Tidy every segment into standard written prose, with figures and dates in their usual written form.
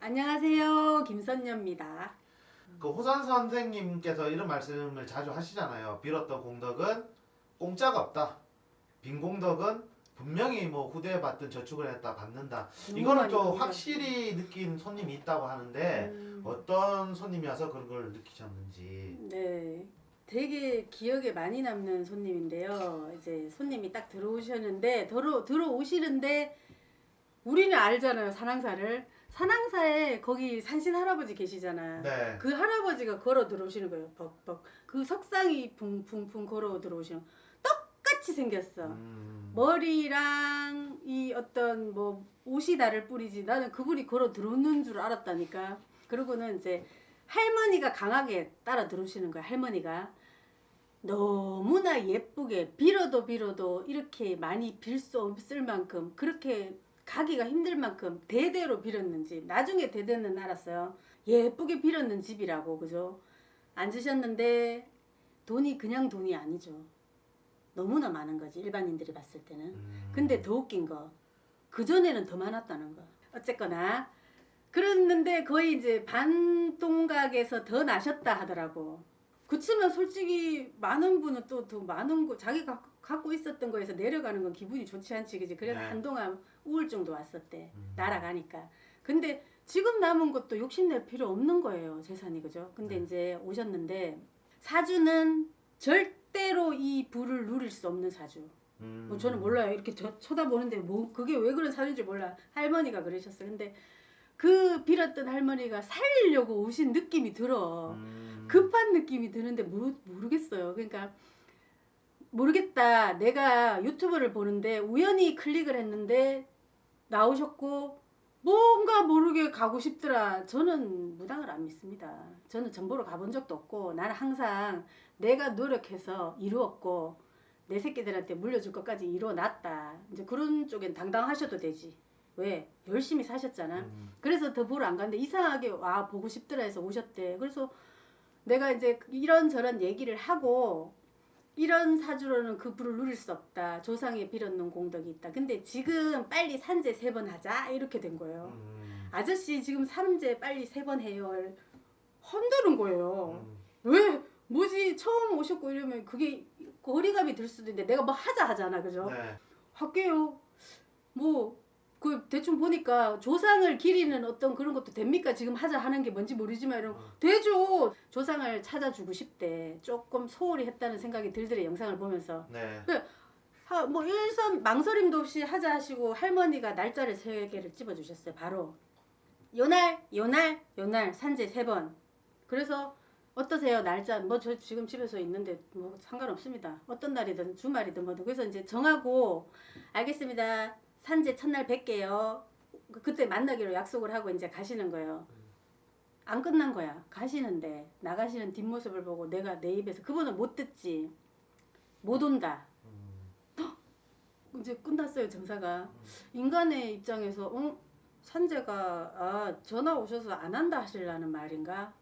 안녕하세요. 김선녀입니다. 그 호산 선생님께서 이런 말씀을 자주 하시잖아요. 빌었던 공덕은 공짜가 없다. 빈 공덕은 분명히 뭐 후대에 받든 저축을 했다 받는다. 이거는 좀 확실히 느낀 손님이 있다고 하는데 어떤 손님이 와서 그런 걸 느끼셨는지. 네. 되게 기억에 많이 남는 손님인데요. 이제 손님이 딱 들어오셨는데 들어오시는데 우리는 알잖아요. 산항사를. 산항사에 거기 산신 할아버지 계시잖아. 네. 그 할아버지가 걸어 들어오시는 거예요. 벅벅. 그 석상이 붕붕붕 걸어 들어오시는 거. 똑같이 생겼어. 머리랑 이 어떤 뭐 옷이 다를 뿐이지 나는 그분이 걸어 들어오는 줄 알았다니까. 그러고는 이제 할머니가 강하게 따라 들어오시는 거야. 할머니가 너무나 예쁘게 빌어도 이렇게 많이 빌 수 없을 만큼 그렇게 가기가 힘들 만큼 대대로 빌었는지 나중에 대대는 알았어요. 예쁘게 빌었는 집이라고. 그죠? 앉으셨는데 돈이 그냥 돈이 아니죠. 너무나 많은 거지 일반인들이 봤을 때는. 근데 더 웃긴 거 그전에는 더 많았다는 거. 어쨌거나 그랬는데 거의 이제 반동각에서 더 나셨다 하더라고. 그치만 솔직히 많은 분은 또 더 많은 거 자기가 갖고 있었던 거에서 내려가는 건 기분이 좋지 않지. 그지? 그래서 네. 한동안 우울증도 왔었대. 날아가니까. 근데 지금 남은 것도 욕심낼 필요 없는 거예요. 재산이. 그죠? 근데 이제 오셨는데 사주는 절대로 이 부를 누릴 수 없는 사주. 뭐 저는 몰라요. 이렇게 쳐다보는데 뭐 그게 왜 그런 사주인지 몰라. 할머니가 그러셨어요. 근데 그 빌었던 할머니가 살리려고 오신 느낌이 들어. 급한 느낌이 드는데 모르겠어요. 그러니까 모르겠다. 내가 유튜브를 보는데 우연히 클릭을 했는데 나오셨고 뭔가 모르게 가고 싶더라. 저는 무당을 안 믿습니다. 저는 전보러 가본 적도 없고 나는 항상 내가 노력해서 이루었고 내 새끼들한테 물려줄 것까지 이루어놨다. 이제 그런 쪽엔 당당하셔도 되지. 왜? 열심히 사셨잖아. 그래서 더 보러 안 갔는데 이상하게 와 보고 싶더라 해서 오셨대. 그래서 내가 이제 이런저런 얘기를 하고 이런 사주로는 그 부를 누릴 수 없다. 조상에 빌었는 공덕이 있다. 근데 지금 빨리 산재 3번 하자 이렇게 된 거예요. 아저씨 지금 삼재 빨리 3번 해요. 헌드는 거예요. 왜? 뭐지? 처음 오셨고 이러면 그게 거리감이 들 수도 있는데 내가 뭐 하잖아. 그죠? 네. 할게요. 뭐 그 대충 보니까 조상을 기리는 어떤 그런 것도 됩니까? 지금 하자 하는 게 뭔지 모르지만 이런 되죠. 조상을 찾아주고 싶대. 조금 소홀히 했다는 생각이 들더래 영상을 보면서. 네. 뭐 일선 망설임도 없이 하자 하시고 할머니가 날짜를 3개를 집어주셨어요. 바로 요날 산재 3번. 그래서 어떠세요? 날짜 뭐 저 지금 집에서 있는데 뭐 상관없습니다. 어떤 날이든 주말이든 뭐든. 그래서 이제 정하고 알겠습니다. 산재 첫날 뵐게요. 그때 만나기로 약속을 하고 이제 가시는 거예요. 안 끝난 거야. 가시는데 나가시는 뒷모습을 보고 내가 내 입에서 그분은 못 듣지. 못 온다. 이제 끝났어요 정사가. 인간의 입장에서 산재가 전화 오셔서 안 한다 하시려는 말인가?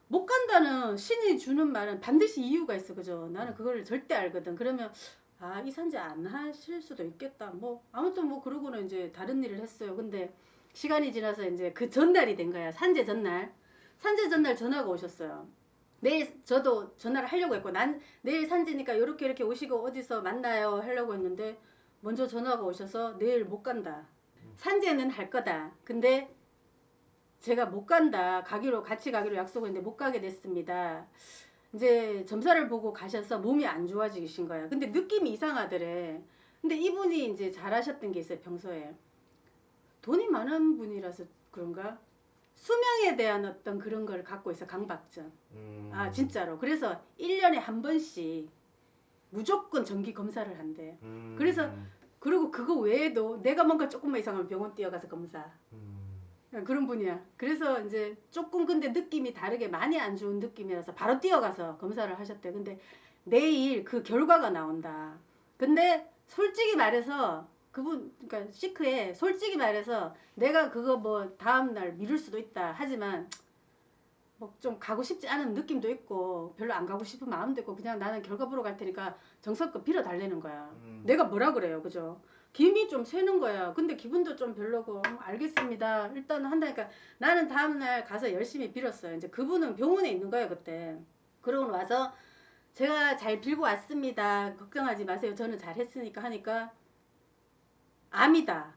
못 간다는 신이 주는 말은 반드시 이유가 있어. 그죠? 나는 그걸 절대 알거든. 그러면 이 산재 안 하실 수도 있겠다. 뭐 아무튼 뭐 그러고는 이제 다른 일을 했어요. 근데 시간이 지나서 이제 그 전날이 된 거야. 산재 전날 전화가 오셨어요. 내일 저도 전화를 하려고 했고 난 내일 산재니까 이렇게 오시고 어디서 만나요 하려고 했는데 먼저 전화가 오셔서 내일 못 간다. 산재는 할 거다. 근데 제가 못 간다. 같이 가기로 약속했는데 못 가게 됐습니다. 이제 점사를 보고 가셔서 몸이 안 좋아지신 거야. 근데 느낌이 이상하더래. 근데 이분이 이제 잘하셨던 게 있어요. 평소에 돈이 많은 분이라서 그런가? 수명에 대한 어떤 그런 걸 갖고 있어. 강박증. 진짜로. 그래서 1년에 한 번씩 무조건 정기 검사를 한대. 그래서 그리고 그거 외에도 내가 뭔가 조금만 이상하면 병원 뛰어가서 검사. 그런 분이야. 그래서 이제 조금 근데 느낌이 다르게 많이 안 좋은 느낌이라서 바로 뛰어가서 검사를 하셨대. 근데 내일 그 결과가 나온다. 근데 솔직히 말해서 그분 그러니까 시크에 솔직히 말해서 내가 그거 뭐 다음날 미룰 수도 있다. 하지만 뭐 좀 가고 싶지 않은 느낌도 있고 별로 안 가고 싶은 마음도 있고 그냥 나는 결과 보러 갈 테니까 정성껏 빌어 달래는 거야. 내가 뭐라 그래요. 그죠? 김이 좀 새는 거야. 근데 기분도 좀 별로고 알겠습니다. 일단 한다니까 나는 다음날 가서 열심히 빌었어요. 이제 그분은 병원에 있는 거예요 그때. 그러고 와서 제가 잘 빌고 왔습니다. 걱정하지 마세요. 저는 잘했으니까 하니까 암이다.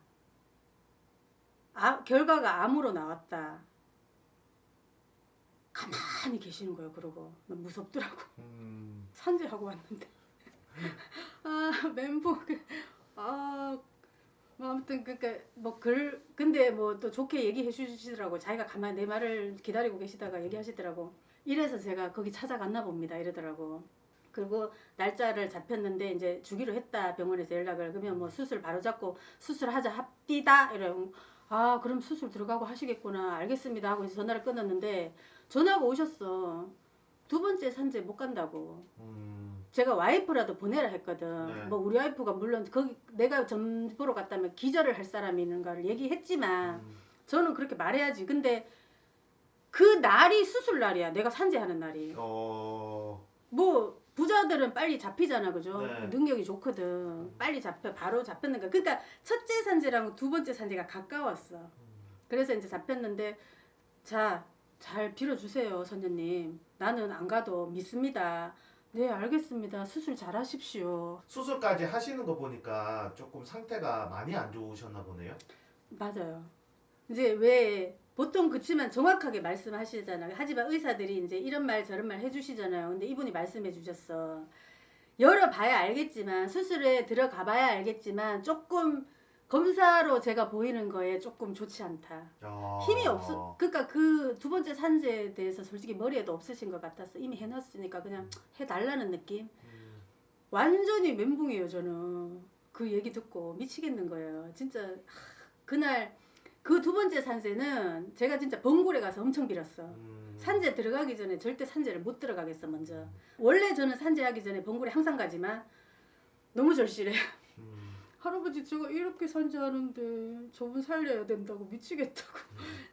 결과가 암으로 나왔다. 가만히 계시는 거예요. 그러고 무섭더라고. 산재하고 왔는데 멘붕. 뭐 아무튼 그러니까 근데 뭐 또 좋게 얘기해 주시더라고. 자기가 가만히 내 말을 기다리고 계시다가 얘기하시더라고. 이래서 제가 거기 찾아갔나 봅니다. 이러더라고. 그리고 날짜를 잡혔는데 이제 주기로 했다. 병원에서 연락을. 그러면 뭐 수술 바로 잡고 수술하자 합디다. 이러면 그럼 수술 들어가고 하시겠구나. 알겠습니다 하고 이제 전화를 끊었는데 전화가 오셨어. 두 번째 산재 못 간다고. 제가 와이프라도 보내라 했거든. 네. 뭐 우리 와이프가 물론 거기 내가 점 보러 갔다면 기절을 할 사람이 있는가를 얘기했지만 저는 그렇게 말해야지. 근데 그 날이 수술 날이야. 내가 산재하는 날이. 뭐 부자들은 빨리 잡히잖아, 그죠? 네. 능력이 좋거든. 빨리 잡혀, 바로 잡혔는 거야. 그러니까 첫째 산재랑 두 번째 산재가 가까웠어. 그래서 이제 잡혔는데 자, 잘 빌어주세요, 선생님. 나는 안 가도 믿습니다. 네, 알겠습니다. 수술 잘 하십시오. 수술까지 하시는 거 보니까 조금 상태가 많이 안 좋으셨나 보네요. 맞아요. 이제 왜 보통 그치만 정확하게 말씀하시잖아요. 하지만 의사들이 이제 이런 말 저런 말 해주시잖아요. 근데 이분이 말씀해 주셨어. 열어봐야 알겠지만 수술에 들어가 봐야 알겠지만 조금 검사로 제가 보이는 거에 조금 좋지 않다. 힘이 없어. 그러니까 그 두 번째 산재에 대해서 솔직히 머리에도 없으신 것 같았어. 이미 해놨으니까 그냥 해달라는 느낌. 완전히 멘붕이에요 저는. 그 얘기 듣고 미치겠는 거예요. 진짜 그날 그 두 번째 산재는 제가 진짜 번굴에 가서 엄청 빌었어. 산재 들어가기 전에 절대 산재를 못 들어가겠어 먼저. 원래 저는 산재하기 전에 번굴에 항상 가지만 너무 절실해요. 할아버지 제가 이렇게 산재하는데 저분 살려야 된다고 미치겠다고.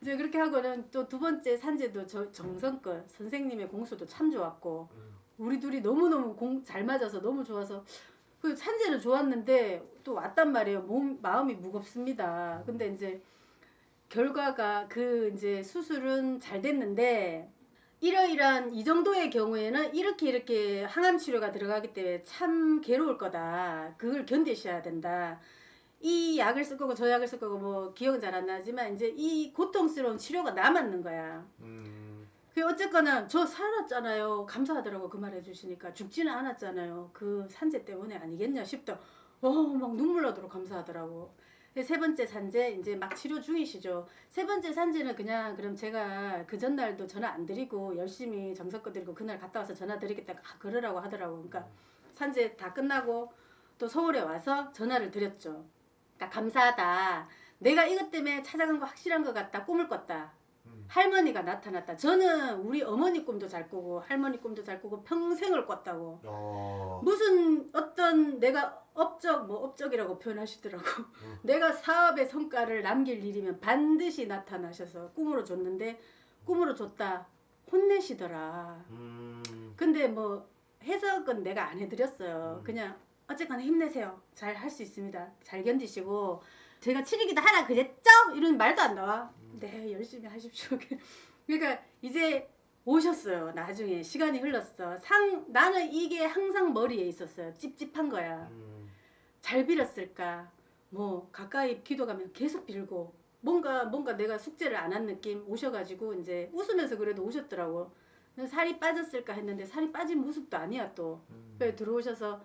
이제 그렇게 하고는 또 두 번째 산재도 정성껏 선생님의 공수도 참 좋았고 우리 둘이 너무너무 잘 맞아서 너무 좋아서 그 산재는 좋았는데 또 왔단 말이에요. 마음이 무겁습니다. 근데 이제 결과가 그 이제 수술은 잘 됐는데 이러이러한 이 정도의 경우에는 이렇게 항암 치료가 들어가기 때문에 참 괴로울 거다. 그걸 견디셔야 된다. 이 약을 쓸 거고 저 약을 쓸 거고 뭐 기억은 잘 안 나지만 이제 이 고통스러운 치료가 남았는 거야. 그 어쨌거나 저 살았잖아요. 감사하더라고 그 말 해주시니까. 죽지는 않았잖아요. 그 산재 때문에 아니겠냐 싶다. 막 눈물 나도록 감사하더라고. 세 번째 산재 이제 막 치료 중이시죠. 세 번째 산재는 그냥 그럼 제가 그 전날도 전화 안 드리고 열심히 정성껏 드리고 그날 갔다 와서 전화 드리겠다 그러라고 하더라고. 그러니까 산재 다 끝나고 또 서울에 와서 전화를 드렸죠. 그러니까 감사하다. 내가 이것 때문에 찾아간 거 확실한 것 같다. 꿈을 꿨다. 할머니가 나타났다. 저는 우리 어머니 꿈도 잘 꾸고 할머니 꿈도 잘 꾸고 평생을 꿨다고. 무슨 어떤 내가 업적이라고 표현하시더라고. 내가 사업의 성과를 남길 일이면 반드시 나타나셔서 꿈으로 줬는데 꿈으로 줬다. 혼내시더라. 근데 뭐 해석은 내가 안 해드렸어요. 그냥 어쨌거나 힘내세요. 잘 할 수 있습니다. 잘 견디시고 제가 치르기도 하라 그랬죠? 이런 말도 안 나와. 네, 열심히 하십시오. 그러니까 이제 오셨어요. 나중에 시간이 흘렀어. 나는 이게 항상 머리에 있었어요. 찝찝한 거야. 잘 빌었을까? 뭐 가까이 기도가면 계속 빌고 뭔가 내가 숙제를 안 한 느낌 오셔가지고 이제 웃으면서 그래도 오셨더라고. 살이 빠졌을까 했는데 살이 빠진 모습도 아니야 또. 그래 들어오셔서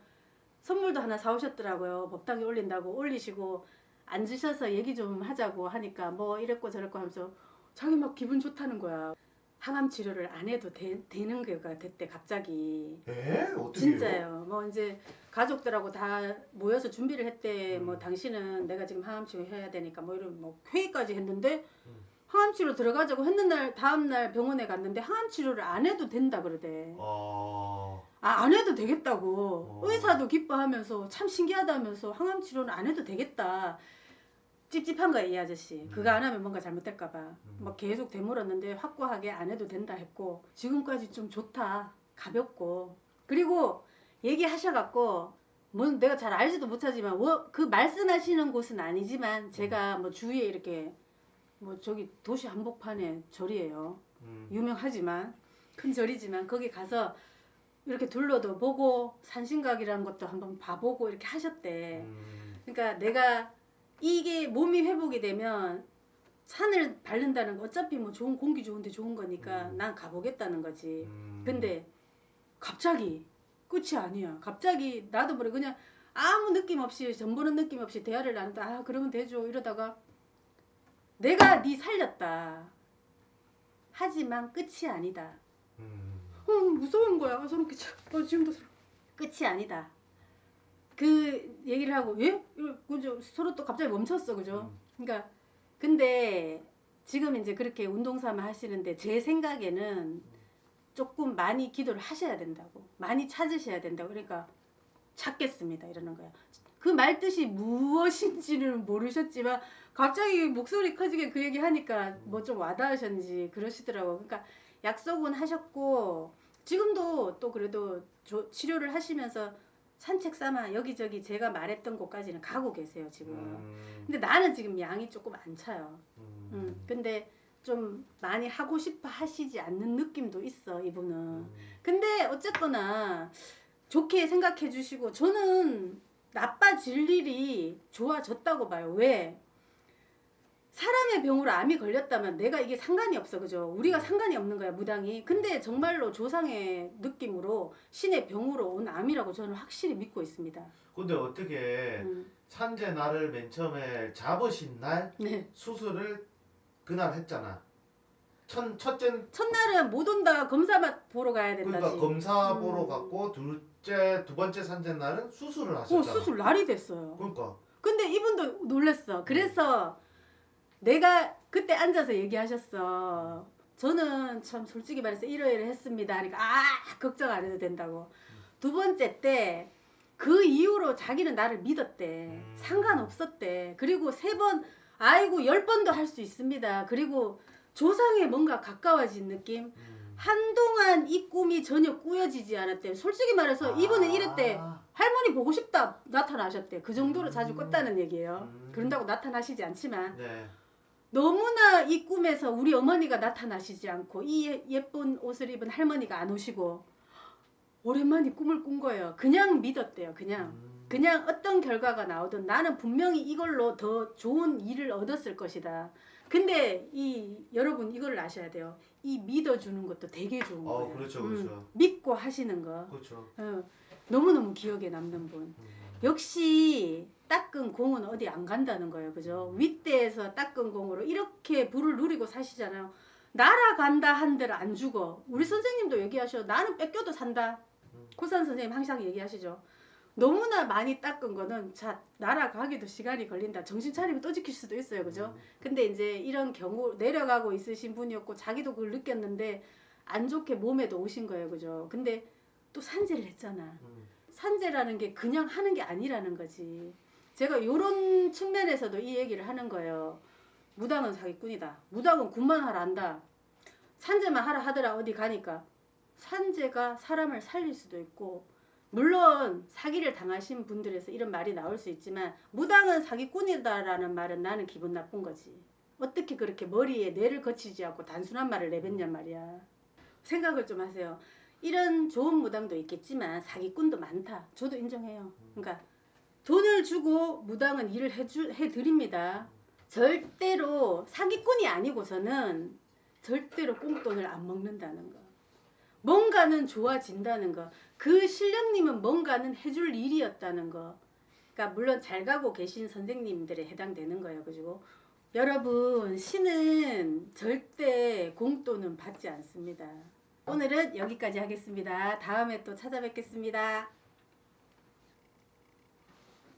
선물도 하나 사오셨더라고요. 법당에 올린다고 올리시고 앉으셔서 얘기 좀 하자고 하니까 뭐 이랬고 저랬고 하면서 자기 막 기분 좋다는 거야. 항암 치료를 안 해도 되는 거가 됐대 갑자기. 어떻게 진짜요. 뭐 이제 가족들하고 다 모여서 준비를 했대. 뭐 당신은 내가 지금 항암 치료 해야 되니까 뭐 이런 뭐 회의까지 했는데 항암 치료 들어가자고 했는 다음 날 병원에 갔는데 항암 치료를 안 해도 된다 그러대. 안 해도 되겠다고. 의사도 기뻐하면서 참 신기하다면서 항암 치료는 안 해도 되겠다. 찝찝한 거야 이 아저씨. 그거 안 하면 뭔가 잘못될까 봐. 막 계속 되물었는데 확고하게 안 해도 된다 했고 지금까지 좀 좋다. 가볍고. 그리고 얘기하셔갖고 뭐 내가 잘 알지도 못하지만 그 말씀하시는 곳은 아니지만 제가 뭐 주위에 이렇게 뭐 저기 도시 한복판에 절이에요. 유명하지만 큰 절이지만 거기 가서 이렇게 둘러도 보고 산신각이라는 것도 한번 봐보고 이렇게 하셨대. 그러니까 내가 이게 몸이 회복이 되면 산을 밟는다는 거 어차피 뭐 좋은 공기 좋은데 좋은 거니까 난 가보겠다는 거지. 근데 갑자기 끝이 아니야. 갑자기 나도 모르게 그냥 아무 느낌 없이 전보는 느낌 없이 대화를 나눈다. 아 그러면 되죠. 이러다가 내가 네 살렸다. 하지만 끝이 아니다. 무서운 거야. 소름 끼쳐. 지금도 소름. 끝이 아니다. 그 얘기를 하고 예? 그죠? 서로 또 갑자기 멈췄어. 그죠? 그러니까 근데 지금 이제 그렇게 운동 삼아 하시는데 제 생각에는 조금 많이 기도를 하셔야 된다고. 많이 찾으셔야 된다고. 그러니까 찾겠습니다. 이러는 거야. 그 말 뜻이 무엇인지는 모르셨지만 갑자기 목소리 커지게 그 얘기 하니까 뭐 좀 와닿으셨는지 그러시더라고. 그러니까 약속은 하셨고 지금도 또 그래도 치료를 하시면서 산책 삼아 여기저기 제가 말했던 곳까지는 가고 계세요 지금. 근데 나는 지금 양이 조금 안 차요. 근데 좀 많이 하고 싶어 하시지 않는 느낌도 있어 이분은. 근데 어쨌거나 좋게 생각해 주시고 저는 나빠질 일이 좋아졌다고 봐요. 왜? 사람의 병으로 암이 걸렸다면 내가 이게 상관이 없어. 그죠? 우리가 상관이 없는 거야 무당이. 근데 정말로 조상의 느낌으로 신의 병으로 온 암이라고 저는 확실히 믿고 있습니다. 근데 어떻게 산재 날을 맨 처음에 잡으신 날 네. 수술을 그날 했잖아. 첫날은 못 온다. 검사만 보러 가야 된다지. 그러니까 검사 보러 갔고 두 번째 산재 날은 수술을 하셨잖아. 수술 날이 됐어요. 그러니까. 근데 이분도 놀랬어. 그래서 내가 그때 앉아서 얘기하셨어. 저는 참 솔직히 말해서 이러이러했습니다. 그러니까 걱정 안 해도 된다고. 두 번째 때 그 이후로 자기는 나를 믿었대. 상관없었대. 그리고 3번 아이고 10번도 할 수 있습니다. 그리고 조상에 뭔가 가까워진 느낌. 한동안 이 꿈이 전혀 꾸여지지 않았대. 솔직히 말해서 이분은 이랬대. 할머니 보고 싶다 나타나셨대. 그 정도로 자주 꿨다는 얘기예요. 그런다고 나타나시지 않지만 네. 너무나 이 꿈에서 우리 어머니가 나타나시지 않고 이 예쁜 옷을 입은 할머니가 안 오시고 오랜만에 꿈을 꾼 거예요. 그냥 믿었대요. 그냥 어떤 결과가 나오든 나는 분명히 이걸로 더 좋은 일을 얻었을 것이다. 근데 여러분 이걸 아셔야 돼요. 이 믿어주는 것도 되게 좋은 거예요. 그렇죠, 그렇죠. 믿고 하시는 거. 그렇죠. 너무너무 기억에 남는 분. 역시 닦은 공은 어디 안 간다는 거예요. 그죠? 윗대에서 닦은 공으로 이렇게 부를 누리고 사시잖아요. 날아간다 한들 안 죽어. 우리 선생님도 얘기하셔. 나는 뺏겨도 산다. 고산 선생님 항상 얘기하시죠. 너무나 많이 닦은 거는 날아가기도 시간이 걸린다. 정신 차리면 또 지킬 수도 있어요. 그죠? 근데 이제 이런 경우 내려가고 있으신 분이었고 자기도 그걸 느꼈는데 안 좋게 몸에도 오신 거예요. 그죠? 근데 또 산재를 했잖아. 산재라는 게 그냥 하는 게 아니라는 거지. 제가 이런 측면에서도 이 얘기를 하는 거예요. 무당은 사기꾼이다. 무당은 군만 하라 한다. 산재만 하라 하더라 어디 가니까. 산재가 사람을 살릴 수도 있고 물론 사기를 당하신 분들에서 이런 말이 나올 수 있지만 무당은 사기꾼이다라는 말은 나는 기분 나쁜 거지. 어떻게 그렇게 머리에 뇌를 거치지 않고 단순한 말을 내뱉냔 말이야. 생각을 좀 하세요. 이런 좋은 무당도 있겠지만 사기꾼도 많다. 저도 인정해요. 그러니까 돈을 주고 무당은 일을 해드립니다. 절대로 사기꾼이 아니고서는 절대로 꽁돈을 안 먹는다는 거. 뭔가는 좋아진다는 거. 그 신령님은 뭔가는 해줄 일이었다는 거. 그러니까 물론 잘 가고 계신 선생님들에 해당되는 거예요. 그리고 여러분 신은 절대 공돈은 받지 않습니다. 오늘은 여기까지 하겠습니다. 다음에 또 찾아뵙겠습니다.